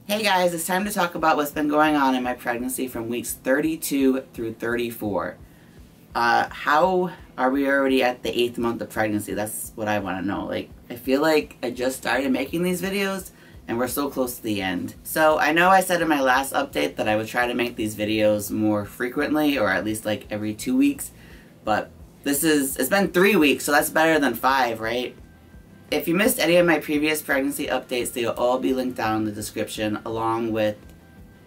Hey guys, it's time to talk about what's been going on in my pregnancy from weeks 32 through 34. How are we already at the 8th month of pregnancy? That's what I want to know. I feel like I just started making these videos and we're so close to the end. So I know I said in my last update that I would try to make these videos more frequently, or at least like every 2 weeks, but it's been 3 weeks, so that's better than 5, right? If you missed any of my previous pregnancy updates, they'll all be linked down in the description, along with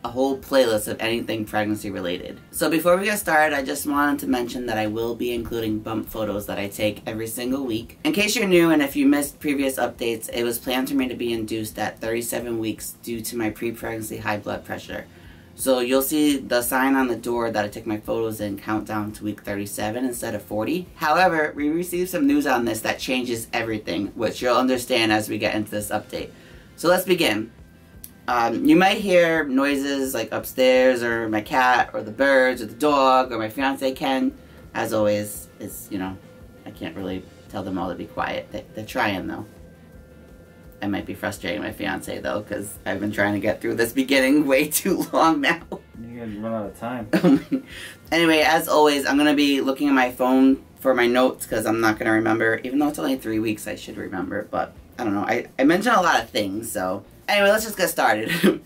a whole playlist of anything pregnancy related. So before we get started, I just wanted to mention that I will be including bump photos that I take every single week. In case you're new and if you missed previous updates, it was planned for me to be induced at 37 weeks due to my pre-pregnancy high blood pressure. So you'll see the sign on the door that I take my photos in countdown to week 37 instead of 40. However, we received some news on this that changes everything, which you'll understand as we get into this update. So let's begin. You might hear noises like upstairs, or my cat, or the birds, or the dog, or my fiance Ken. As always, I can't really tell them all to be quiet. They're trying though. I might be frustrating my fiance though, because I've been trying to get through this beginning way too long now. You're gonna run out of time. Anyway, as always, I'm going to be looking at my phone for my notes because I'm not going to remember. Even though it's only 3 weeks, I should remember. But I don't know. I mentioned a lot of things, so... Anyway, let's just get started.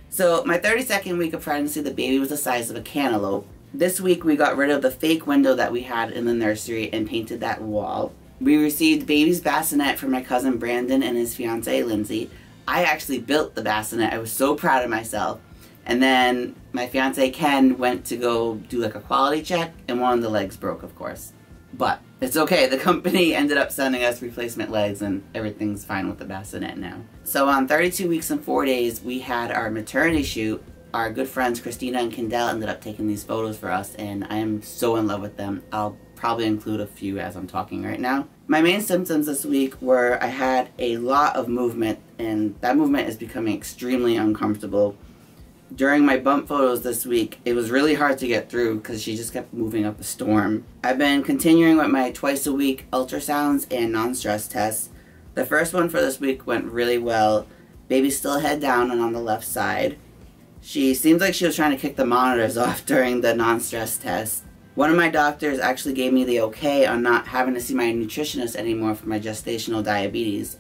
So, my 32nd week of pregnancy, the baby was the size of a cantaloupe. This week, we got rid of the fake window that we had in the nursery and painted that wall. We received baby's bassinet from my cousin Brandon and his fiancée Lindsay. I actually built the bassinet. I was so proud of myself. And then my fiancé Ken went to go do like a quality check, and one of the legs broke, of course. But it's okay. The company ended up sending us replacement legs and everything's fine with the bassinet now. So on 32 weeks and 4 days, we had our maternity shoot. Our good friends Christina and Kendall ended up taking these photos for us, and I am so in love with them. I'll probably include a few as I'm talking right now. My main symptoms this week were I had a lot of movement, and that movement is becoming extremely uncomfortable. During my bump photos this week, it was really hard to get through because she just kept moving up a storm. I've been continuing with my twice-a-week ultrasounds and non-stress tests. The first one for this week went really well. Baby's still head down and on the left side. She seems like she was trying to kick the monitors off during the non-stress test. One of my doctors actually gave me the okay on not having to see my nutritionist anymore for my gestational diabetes.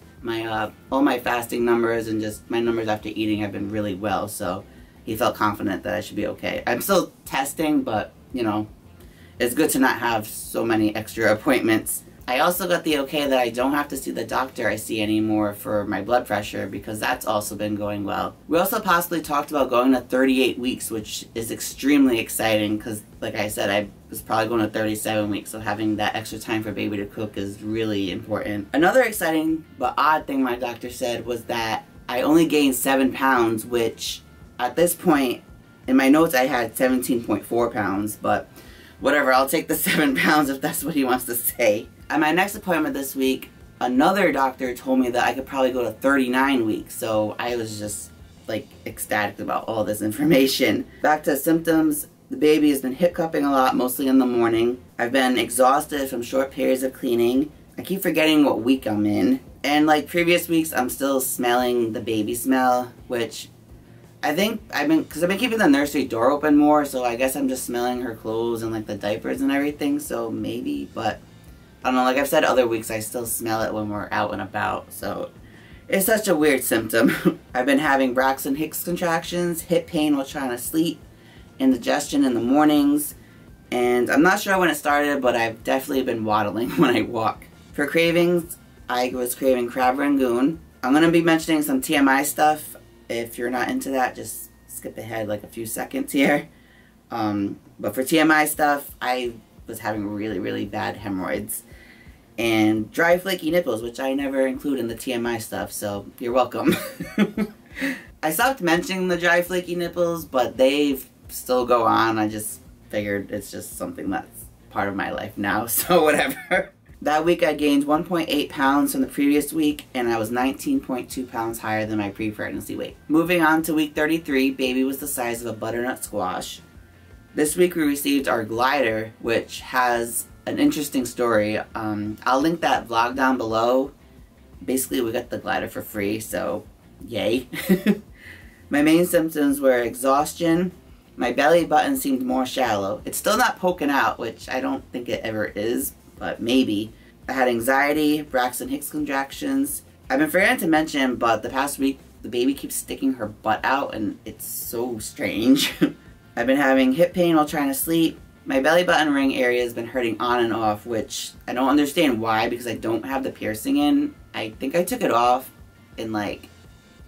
All my fasting numbers and just my numbers after eating have been really well, so he felt confident that I should be okay. I'm still testing, but, it's good to not have so many extra appointments. I also got the okay that I don't have to see the doctor I see anymore for my blood pressure, because that's also been going well. We also possibly talked about going to 38 weeks, which is extremely exciting because, like I said, I was probably going to 37 weeks, so having that extra time for baby to cook is really important. Another exciting but odd thing my doctor said was that I only gained 7 pounds, which at this point, in my notes I had 17.4 pounds, but whatever, I'll take the 7 pounds if that's what he wants to say. At my next appointment this week, another doctor told me that I could probably go to 39 weeks, so I was just like ecstatic about all this information. Back to symptoms, the baby has been hiccuping a lot, mostly in the morning. I've been exhausted from short periods of cleaning. I keep forgetting what week I'm in. And like previous weeks, I'm still smelling the baby smell, which I think because I've been keeping the nursery door open more, so I guess I'm just smelling her clothes and like the diapers and everything, so maybe, but I don't know, like I've said other weeks, I still smell it when we're out and about, so it's such a weird symptom. I've been having Braxton Hicks contractions, hip pain while trying to sleep, indigestion in the mornings, and I'm not sure when it started, but I've definitely been waddling when I walk. For cravings, I was craving crab rangoon. I'm going to be mentioning some TMI stuff. If you're not into that, just skip ahead like a few seconds here. But for TMI stuff, I was having really, really bad hemorrhoids and dry flaky nipples, which I never include in the TMI stuff, so you're welcome. I stopped mentioning the dry flaky nipples, but they still go on. I just figured it's just something that's part of my life now, so whatever. That week I gained 1.8 pounds from the previous week, and I was 19.2 pounds higher than my pre-pregnancy weight. Moving on to week 33, baby was the size of a butternut squash. This week we received our glider, which has an interesting story. I'll link that vlog down below. Basically, we got the glider for free, so yay. My main symptoms were exhaustion. My belly button seemed more shallow. It's still not poking out, which I don't think it ever is, but maybe. I had anxiety, Braxton Hicks contractions. I've been forgetting to mention, but the past week, the baby keeps sticking her butt out, and it's so strange. I've been having hip pain while trying to sleep. My belly button ring area has been hurting on and off, which I don't understand why, because I don't have the piercing in. I think I took it off in like,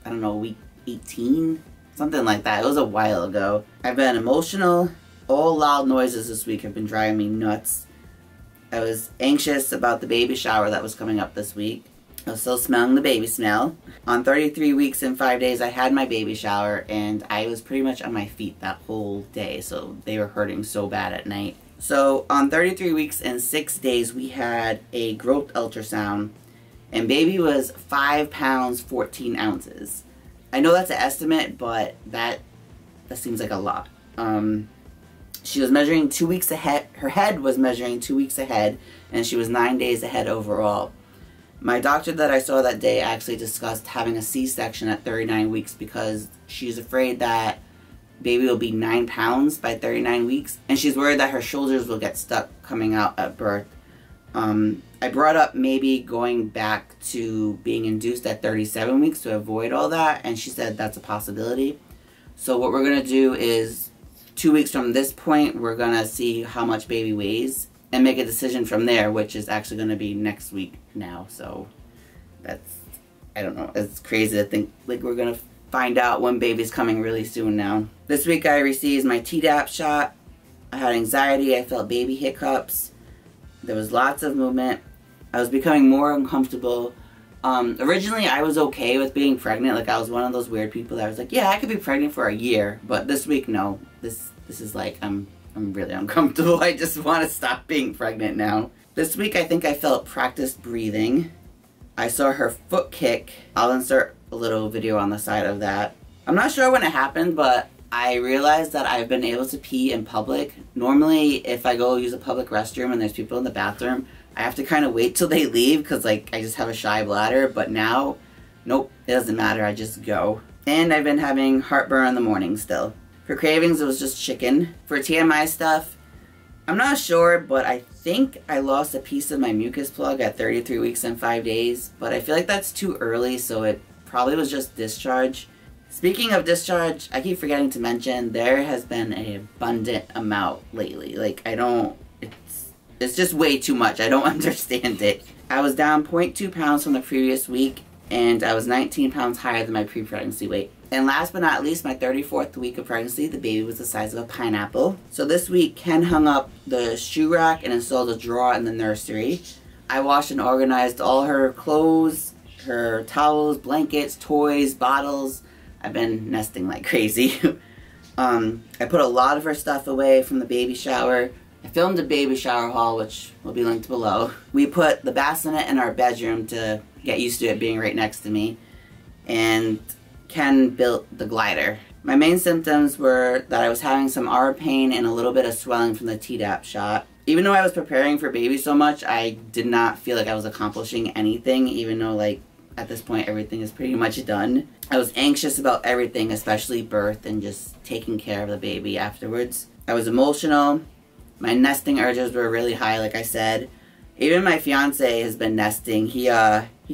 I don't know, week 18? Something like that. It was a while ago. I've been emotional. All loud noises this week have been driving me nuts. I was anxious about the baby shower that was coming up this week. I was still smelling the baby smell. On 33 weeks and 5 days, I had my baby shower, and I was pretty much on my feet that whole day, so they were hurting so bad at night. So on 33 weeks and 6 days, we had a growth ultrasound, and baby was 5 pounds 14 ounces. I know that's an estimate, but that seems like a lot. She was measuring 2 weeks ahead. Her head was measuring 2 weeks ahead, and she was 9 days ahead overall. My doctor that I saw that day actually discussed having a C-section at 39 weeks because she's afraid that baby will be 9 pounds by 39 weeks, and she's worried that her shoulders will get stuck coming out at birth. I brought up maybe going back to being induced at 37 weeks to avoid all that, and she said that's a possibility. So what we're going to do is 2 weeks from this point, we're going to see how much baby weighs and make a decision from there, which is actually going to be next week now. So that's, I don't know, it's crazy to think like we're going to find out when baby's coming really soon now. This week I received my Tdap shot. I had anxiety, I felt baby hiccups. There was lots of movement. I was becoming more uncomfortable. Originally I was okay with being pregnant. Like I was one of those weird people that was like, yeah, I could be pregnant for a year. But this week, no. This is like, I'm really uncomfortable. I just want to stop being pregnant now. This week I think I felt practiced breathing. I saw her foot kick. I'll insert a little video on the side of that. I'm not sure when it happened, but I realized that I've been able to pee in public. Normally, if I go use a public restroom and there's people in the bathroom, I have to kind of wait till they leave because like I just have a shy bladder. But now, nope, it doesn't matter. I just go. And I've been having heartburn in the morning still. For cravings, it was just chicken. For TMI stuff, I'm not sure, but I think I lost a piece of my mucus plug at 33 weeks and 5 days. But I feel like that's too early, so it probably was just discharge. Speaking of discharge, I keep forgetting to mention, there has been an abundant amount lately. Like, it's just way too much. I don't understand it. I was down 0.2 pounds from the previous week, and I was 19 pounds higher than my pre-pregnancy weight. And last but not least, my 34th week of pregnancy, the baby was the size of a pineapple. So this week, Ken hung up the shoe rack and installed a drawer in the nursery. I washed and organized all her clothes, her towels, blankets, toys, bottles. I've been nesting like crazy. I put a lot of her stuff away from the baby shower. I filmed a baby shower haul, which will be linked below. We put the bassinet in our bedroom to get used to it being right next to me. And Ken built the glider. My main symptoms were that I was having some arm pain and a little bit of swelling from the Tdap shot. Even though I was preparing for baby so much, I did not feel like I was accomplishing anything, even though like at this point everything is pretty much done. I was anxious about everything, especially birth and just taking care of the baby afterwards. I was emotional. My nesting urges were really high, like I said. Even my fiance has been nesting. He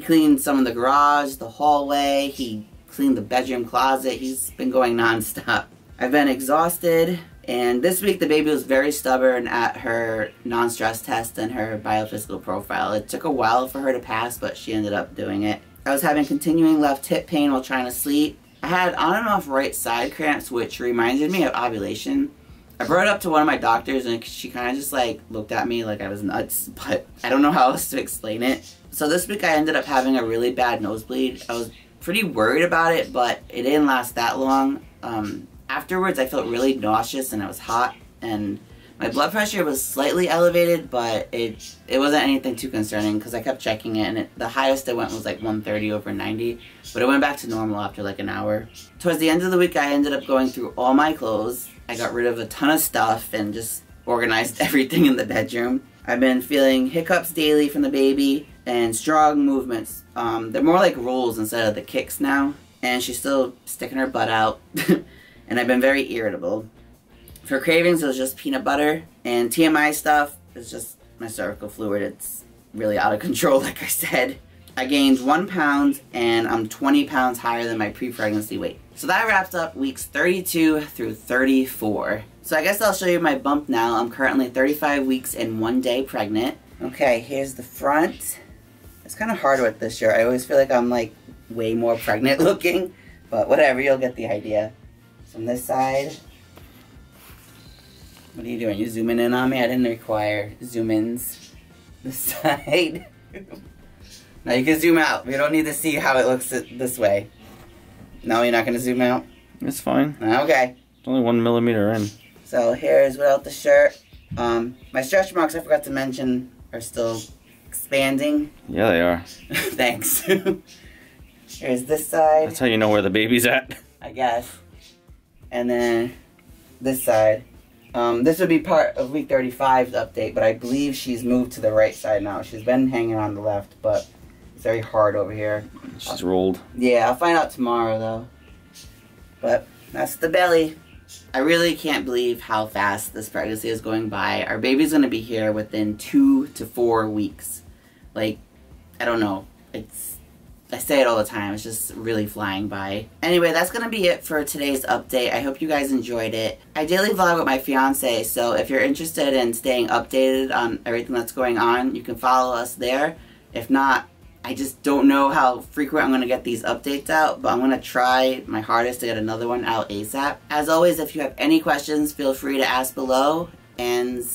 cleaned some of the garage, the hallway. He cleaned the bedroom closet. He's been going non-stop. I've been exhausted, and this week the baby was very stubborn at her non-stress test and her biophysical profile. It took a while for her to pass, but she ended up doing it. I was having continuing left hip pain while trying to sleep. I had on and off right side cramps, which reminded me of ovulation. I brought it up to one of my doctors, and she kind of just like looked at me like I was nuts, but I don't know how else to explain it. So this week I ended up having a really bad nosebleed. I was pretty worried about it, but it didn't last that long. Afterwards I felt really nauseous and I was hot, and my blood pressure was slightly elevated, but it wasn't anything too concerning because I kept checking it, and the highest it went was like 130 over 90, but it went back to normal after like an hour. Towards the end of the week I ended up going through all my clothes. I got rid of a ton of stuff and just organized everything in the bedroom. I've been feeling hiccups daily from the baby and strong movements. They're more like rolls instead of the kicks now. and she's still sticking her butt out, and I've been very irritable. For cravings, it was just peanut butter, and TMI stuff is just my cervical fluid. It's really out of control, like I said. I gained 1 pound, and I'm 20 pounds higher than my pre-pregnancy weight. So that wraps up weeks 32 through 34. So I guess I'll show you my bump now. I'm currently 35 weeks and 1 day pregnant. Okay, here's the front. It's kind of hard with this shirt. I always feel like I'm like way more pregnant looking, but whatever, you'll get the idea. So on this side, what are you doing? You zooming in on me? I didn't require zoom-ins. This side. Now you can zoom out. We don't need to see how it looks this way. No, you're not going to zoom out? It's fine. Okay. It's only 1 millimeter in. So here's without the shirt. My stretch marks, I forgot to mention, are still expanding. Yeah, they are. Thanks. Here's this side. That's how you know where the baby's at. I guess. And then this side. This would be part of week 35's update, but I believe she's moved to the right side now. She's been hanging on the left, but it's very hard over here. She's rolled. Yeah, I'll find out tomorrow, though. But that's the belly. I really can't believe how fast this pregnancy is going by. Our baby's going to be here within 2 to 4 weeks. Like, I don't know. I say it all the time. It's just really flying by. Anyway, that's going to be it for today's update. I hope you guys enjoyed it. I daily vlog with my fiance, so if you're interested in staying updated on everything that's going on, you can follow us there. If not, I just don't know how frequent I'm going to get these updates out, but I'm going to try my hardest to get another one out ASAP. As always, if you have any questions, feel free to ask below, and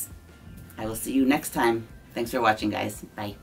I will see you next time. Thanks for watching, guys. Bye.